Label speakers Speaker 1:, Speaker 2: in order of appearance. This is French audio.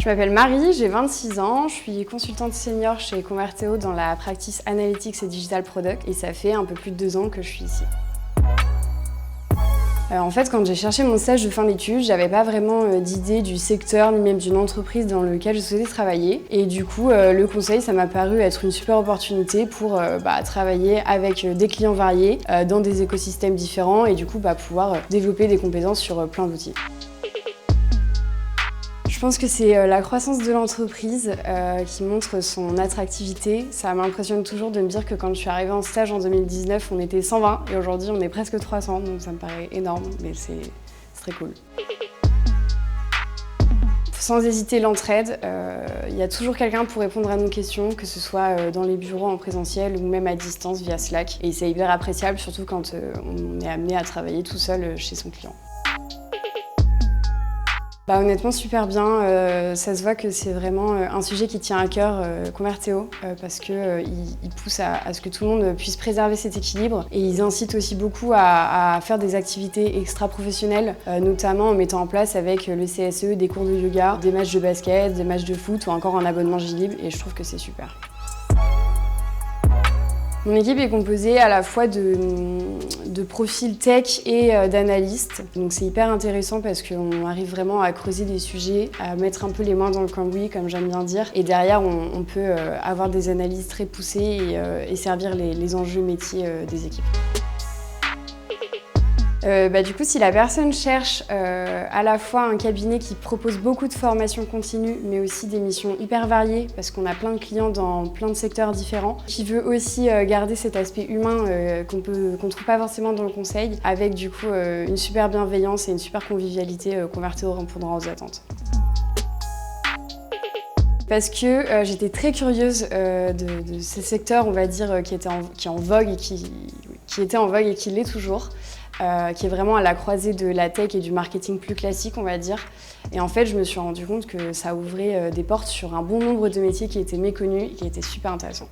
Speaker 1: Je m'appelle Marie, j'ai 26 ans, je suis consultante senior chez Converteo dans la practice Analytics et Digital Product et ça fait un peu plus de 2 ans que je suis ici. En fait, quand j'ai cherché mon stage de fin d'études, j'avais pas vraiment d'idée du secteur ni même d'une entreprise dans lequel je souhaitais travailler. Et du coup, le conseil, ça m'a paru être une super opportunité pour travailler avec des clients variés, dans des écosystèmes différents et du coup pouvoir développer des compétences sur plein d'outils. Je pense que c'est la croissance de l'entreprise qui montre son attractivité. Ça m'impressionne toujours de me dire que quand je suis arrivée en stage en 2019, on était 120 et aujourd'hui on est presque 300, donc ça me paraît énorme, mais c'est très cool. Sans hésiter, l'entraide. Il y a toujours quelqu'un pour répondre à nos questions, que ce soit dans les bureaux en présentiel ou même à distance via Slack. Et c'est hyper appréciable, surtout quand on est amené à travailler tout seul chez son client. Honnêtement, super bien. Ça se voit que c'est vraiment un sujet qui tient à cœur Converteo parce qu'il pousse à ce que tout le monde puisse préserver cet équilibre et ils incitent aussi beaucoup à faire des activités extra-professionnelles, notamment en mettant en place avec le CSE des cours de yoga, des matchs de basket, des matchs de foot ou encore un abonnement Gilib et je trouve que c'est super. Mon équipe est composée à la fois de profils tech et d'analystes. Donc c'est hyper intéressant parce qu'on arrive vraiment à creuser des sujets, à mettre un peu les mains dans le cambouis, comme j'aime bien dire. Et derrière, on peut avoir des analyses très poussées et servir les enjeux métiers des équipes. Du coup, si la personne cherche à la fois un cabinet qui propose beaucoup de formations continues, mais aussi des missions hyper variées, parce qu'on a plein de clients dans plein de secteurs différents, qui veut aussi garder cet aspect humain qu'on trouve pas forcément dans le conseil, avec du coup une super bienveillance et une super convivialité, Converteo répondra aux attentes. Parce que j'étais très curieuse de ces secteurs, on va dire, qui est en vogue et qui était en vogue et qui l'est toujours. Qui est vraiment à la croisée de la tech et du marketing plus classique, on va dire. Et en fait, je me suis rendu compte que ça ouvrait des portes sur un bon nombre de métiers qui étaient méconnus et qui étaient super intéressants.